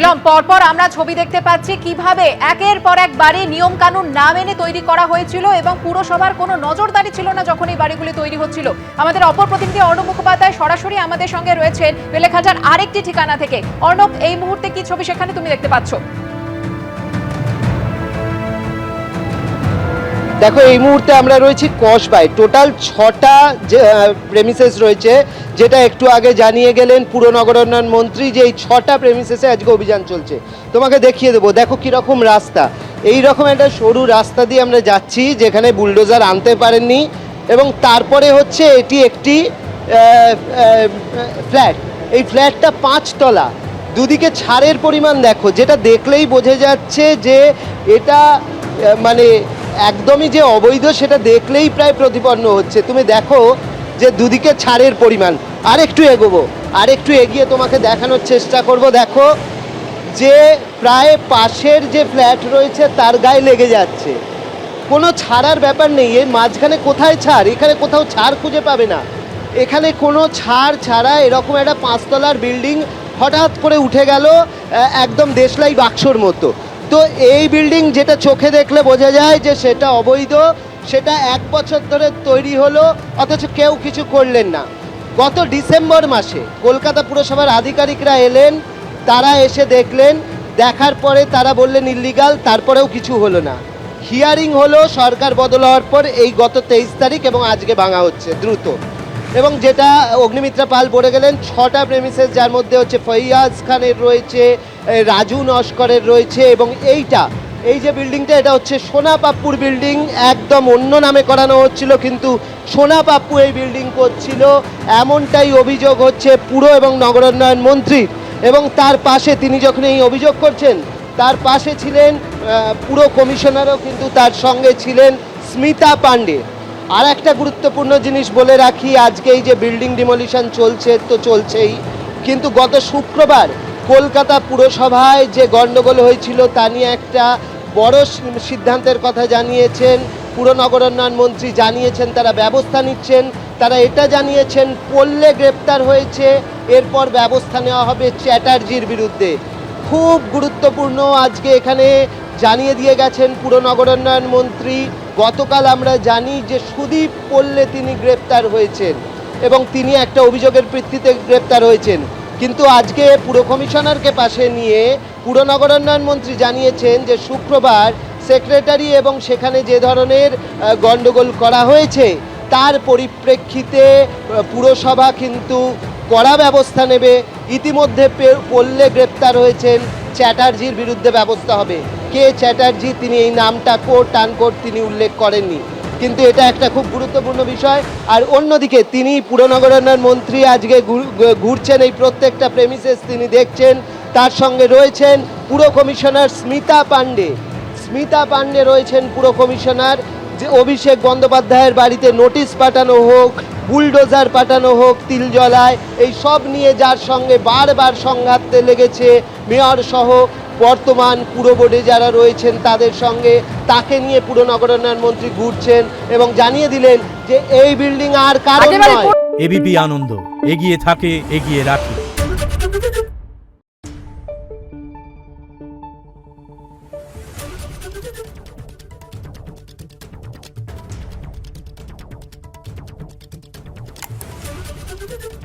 নীলম, পরপর আমরা ছবি দেখতে পাচ্ছি কিভাবে একের পর এক বাড়ি নিয়ম কানুন না মেনে তৈরি করা হয়েছিল এবং পুরসভার কোনো নজরদারি ছিল না যখন এই বাড়িগুলি তৈরি হচ্ছিল। আমাদের অপর প্রতিনিধি অর্ণব মুখোপাধ্যায় সরাসরি আমাদের সঙ্গে রয়েছেন বেলেঘাটার আরেকটি ঠিকানা থেকে। অর্ণব, এই মুহূর্তে কি ছবি সেখানে তুমি দেখতে পাচ্ছ? দেখো, এই মুহূর্তে আমরা রয়েছি কসবায়। টোটাল 6টা যে প্রেমিসেস রয়েছে, যেটা একটু আগে জানিয়ে গেলেন পুর নগরোন্নয়ন মন্ত্রী যে এই 6টা প্রেমিসেসে আজকে অভিযান চলছে। তোমাকে দেখিয়ে দেবো, দেখো কীরকম রাস্তা। এই রকম একটা সরু রাস্তা দিয়ে আমরা যাচ্ছি যেখানে বুলডোজার আনতে পারেননি, এবং তারপরে হচ্ছে এটি একটি ফ্ল্যাট। এই ফ্ল্যাটটা 5 তলা। দুদিকে ছাড়ের পরিমাণ দেখো, যেটা দেখলেই বোঝা যাচ্ছে যে এটা মানে একদমই যে অবৈধ সেটা দেখলেই প্রায় প্রতিপন্ন হচ্ছে। তুমি দেখো যে দুদিকে ছাড়ের পরিমাণ। আর একটু এগোবো, আর একটু এগিয়ে তোমাকে দেখানোর চেষ্টা করব। দেখো যে প্রায় পাশের যে ফ্ল্যাট রয়েছে তার গায়ে লেগে যাচ্ছে। কোনো ছাড়ার ব্যাপার নেই। এর মাঝখানে কোথায় ছাড়? এখানে কোথাও ছাড় খুঁজে পাবে না। এখানে কোনো ছাড় ছাড়া এরকম একটা 5 তলার বিল্ডিং হঠাৎ করে উঠে গেল একদম দেশলাই বাক্সর মতো। তো এই বিল্ডিং যেটা চোখে দেখলে বোঝা যায় যে সেটা অবৈধ, সেটা 1 বছর ধরে তৈরি হলো, অথচ কেউ কিছু করলেন না। গত ডিসেম্বর মাসে কলকাতা পুরসভার আধিকারিকরা এলেন, তারা এসে দেখলেন, দেখার পরে তারা বললেন ইল্লিগাল, তারপরেও কিছু হলো না। হিয়ারিং হলো সরকার বদল হওয়ার পর, এই গত 23 তারিখ, এবং আজকে ভাঙা হচ্ছে দ্রুত। এবং যেটা অগ্নিমিত্রা পাল বলে গেলেন, 6টা প্রেমিসেস, যার মধ্যে হচ্ছে ফৈয়াজ খানের রয়েছে, রাজু নস্করের রয়েছে, এবং এই যে বিল্ডিংটা, এটা হচ্ছে সোনা পাপ্পুর বিল্ডিং। একদম অন্য নামে করানো হচ্ছিল, কিন্তু সোনা পাপ্পু এই বিল্ডিং করছিল, এমনটাই অভিযোগ হচ্ছে পুর এবং নগরোন্নয়ন মন্ত্রীর। এবং তার পাশে তিনি যখন এই অভিযোগ করছেন, তার পাশে ছিলেন পুর কমিশনারও, কিন্তু তার সঙ্গে ছিলেন স্মিতা পান্ডে। আর একটা গুরুত্বপূর্ণ জিনিস বলে রাখি, আজকে এই যে বিল্ডিং ডিমলিশন চলছে তো চলছেই, কিন্তু গত শুক্রবার কলকাতা পুরসভায় যে গণ্ডগোল হয়েছিল তা নিয়ে একটা বড় সিদ্ধান্তের কথা জানিয়েছেন পুর নগরোন্নয়ন মন্ত্রী। জানিয়েছেন তারা ব্যবস্থা নিচ্ছেন। তারা এটা জানিয়েছেন পল্লে গ্রেপ্তার হয়েছে, এরপর ব্যবস্থা নেওয়া হবে চ্যাটার্জির বিরুদ্ধে। খুব গুরুত্বপূর্ণ, আজকে এখানে জানিয়ে দিয়ে গেছেন পুর নগরোন্নয়ন মন্ত্রী। গতকাল আমরা জানি যে সুদীপ পল্লে তিনি গ্রেপ্তার হয়েছেন, এবং তিনি একটা অভিযোগের ভিত্তিতে গ্রেপ্তার হয়েছেন। কিন্তু আজকে পুর কমিশনারকে পাশে নিয়ে পুর নগরোন্নয়ন মন্ত্রী জানিয়েছেন যে শুক্রবার সেক্রেটারি এবং সেখানে যে ধরনের গণ্ডগোল করা হয়েছে তার পরিপ্রেক্ষিতে পুরসভা কিন্তু কড়া ব্যবস্থা নেবে। ইতিমধ্যে পল্লে গ্রেপ্তার হয়েছেন, চ্যাটার্জির বিরুদ্ধে ব্যবস্থা হবে। কে চ্যাটার্জি, তিনি এই নামটা কোট আনকোট তিনি উল্লেখ করেননি, কিন্তু এটা একটা খুব গুরুত্বপূর্ণ বিষয়। আর অন্যদিকে তিনি পুর নগরোন্নয়ন মন্ত্রী আজকে ঘুরছেন এই প্রত্যেকটা প্রেমিসেস, তিনি দেখছেন। তার সঙ্গে রয়েছেন পুর কমিশনার স্মিতা পান্ডে রয়েছেন পুর কমিশনার। যে অভিষেক বন্দ্যোপাধ্যায়ের বাড়িতে নোটিশ পাঠানো হোক, বুলডোজার পাঠানো হোক তিলজলায়, এই সব নিয়ে যার সঙ্গে বারবার সংঘাত লেগেছে মেয়র সহ বর্তমান পুর বোর্ডে যারা রয়েছেন তাদের সঙ্গে, তাকে নিয়ে পুর নগরোন্নয়ন মন্ত্রী ঘুরছেন এবং জানিয়ে দিলেন যে এই বিল্ডিং আর কারণ নয়। এবিপি আনন্দ, এগিয়ে থাকে, এগিয়ে রাখে। Thank you.